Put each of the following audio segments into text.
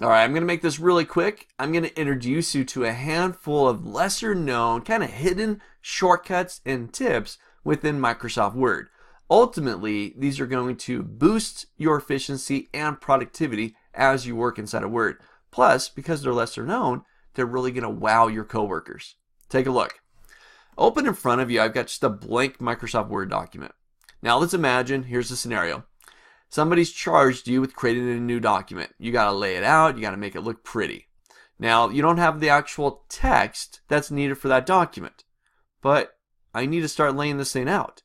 All right, I'm going to make this really quick. I'm going to introduce you to a handful of lesser known, kind of hidden shortcuts and tips within Microsoft Word. Ultimately, these are going to boost your efficiency and productivity as you work inside of Word. Plus, because they're lesser known, they're really going to wow your coworkers. Take a look. Open in front of you, I've got just a blank Microsoft Word document. Now let's imagine, here's the scenario. Somebody's charged you with creating a new document. You got to lay it out. You got to make it look pretty. Now, you don't have the actual text that's needed for that document. But I need to start laying this thing out.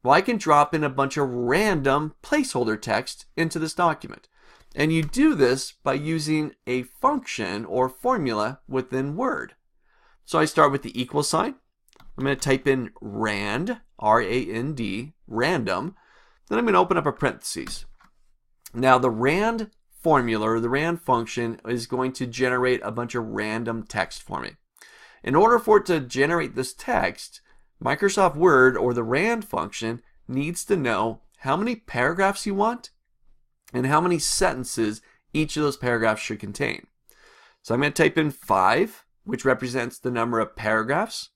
Well, I can drop in a bunch of random placeholder text into this document. And you do this by using a function or formula within Word. So I start with the equal sign. I'm going to type in rand, R-A-N-D, random. Then I'm going to open up a parentheses. Now the rand formula or the rand function is going to generate a bunch of random text for me. In order for it to generate this text, Microsoft Word or the rand function needs to know how many paragraphs you want and how many sentences each of those paragraphs should contain. So I'm going to type in 5, which represents the number of paragraphs,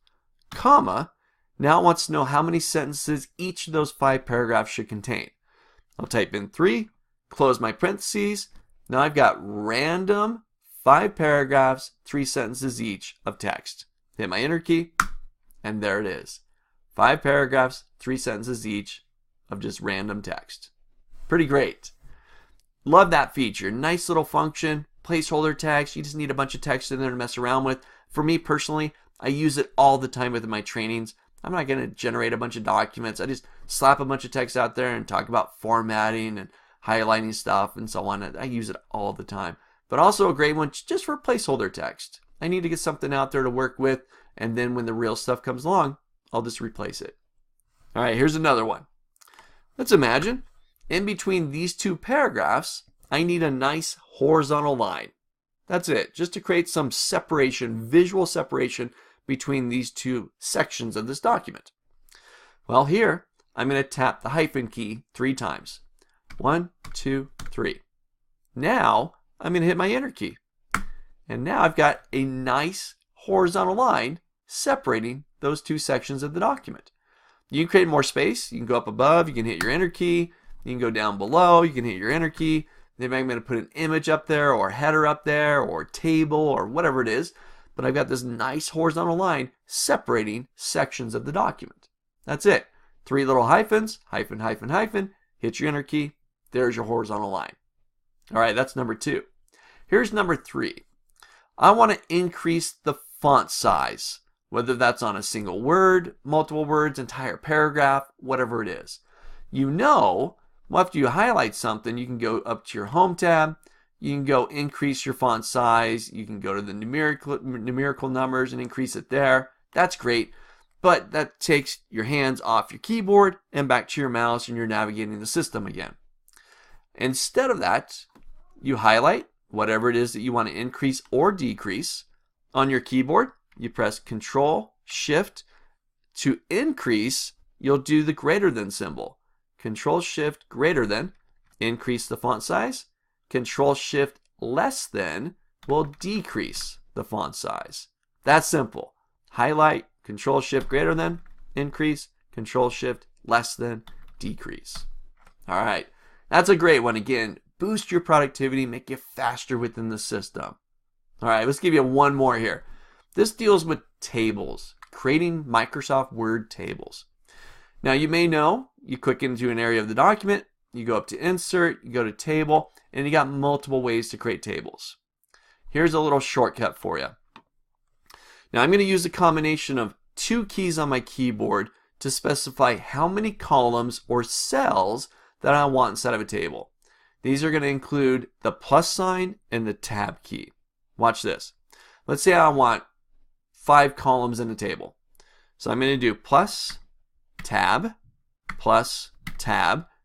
comma. Now it wants to know how many sentences each of those 5 paragraphs should contain. I'll type in 3, close my parentheses. Now I've got random 5 paragraphs, 3 sentences each of text. Hit my enter key, and there it is. 5 paragraphs, 3 sentences each of just random text. Pretty great. Love that feature. Nice little function, placeholder text. You just need a bunch of text in there to mess around with. For me personally, I use it all the time within my trainings. I'm not going to generate a bunch of documents. I just slap a bunch of text out there and talk about formatting and highlighting stuff and so on. I use it all the time. But also a great one just for placeholder text. I need to get something out there to work with, and then when the real stuff comes along, I'll just replace it. All right, here's another one. Let's imagine in between these 2 paragraphs, I need a nice horizontal line. That's it, just to create some separation, visual separation between these 2 sections of this document. Well, here I'm going to tap the hyphen key 3 times. 1, 2, 3. Now I'm going to hit my enter key. And now I've got a nice horizontal line separating those 2 sections of the document. You can create more space. You can go up above. You can hit your enter key. You can go down below. You can hit your enter key. Maybe I'm going to put an image up there or a header up there or a table or whatever it is. But I've got this nice horizontal line separating sections of the document. That's it. 3 little hyphens, hyphen, hyphen, hyphen. Hit your enter key. There's your horizontal line. All right, that's number 2. Here's number 3. I want to increase the font size, whether that's on a single word, multiple words, entire paragraph, whatever it is. You know, after you highlight something, you can go up to your Home tab. You can go increase your font size. You can go to the numerical numbers and increase it there. That's great. But that takes your hands off your keyboard and back to your mouse and you're navigating the system again. Instead of that, you highlight whatever it is that you want to increase or decrease. On your keyboard, you press Control Shift. To increase, you'll do the greater than symbol. Control Shift greater than, increase the font size. Control Shift less than will decrease the font size. That's simple. Highlight, Control Shift greater than, increase, Control Shift less than, decrease. All right, that's a great one. Again, boost your productivity, make you faster within the system. All right, let's give you one more here. This deals with tables, creating Microsoft Word tables. Now you may know, you click into an area of the document, you go up to Insert, you go to Table, and you got multiple ways to create tables. Here's a little shortcut for you. Now I'm going to use a combination of 2 keys on my keyboard to specify how many columns or cells that I want inside of a table. These are going to include the plus sign and the tab key. Watch this. Let's say I want 5 columns in a table. So I'm going to do plus tab.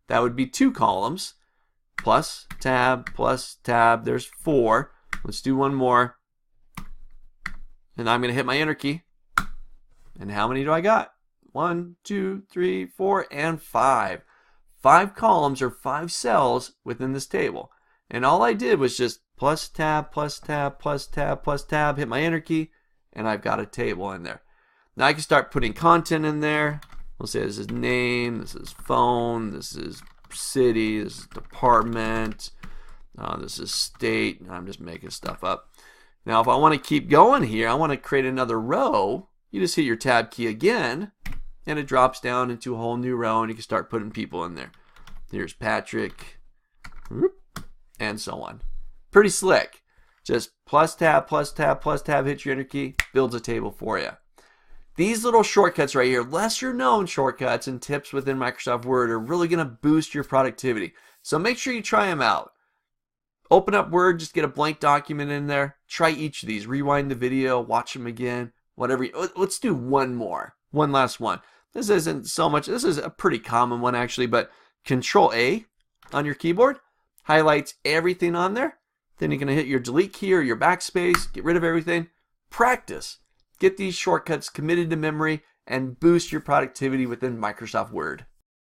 That would be 2 columns. Plus tab. There's 4. Let's do one more. And I'm going to hit my enter key. And how many do I got? 1, 2, 3, 4, and 5. 5 columns or 5 cells within this table. And all I did was just plus tab, plus tab, plus tab, plus tab, hit my enter key, and I've got a table in there. Now I can start putting content in there. We'll say this is name, this is phone, this is city, this is department, this is state. I'm just making stuff up. Now if I want to keep going here, I want to create another row, you just hit your tab key again, and it drops down into a whole new row, and you can start putting people in there. Here's Patrick, and so on. Pretty slick. Just plus tab, plus tab, plus tab, hit your enter key, builds a table for you. These little shortcuts right here, lesser known shortcuts and tips within Microsoft Word, are really going to boost your productivity. So make sure you try them out. Open up Word, just get a blank document in there. Try each of these. Rewind the video, watch them again, whatever. Let's do one more. One last one. This isn't so much, this is a pretty common one actually, but Control A on your keyboard highlights everything on there. Then you're going to hit your delete key or your backspace, get rid of everything. Practice. Get these shortcuts committed to memory and boost your productivity within Microsoft Word.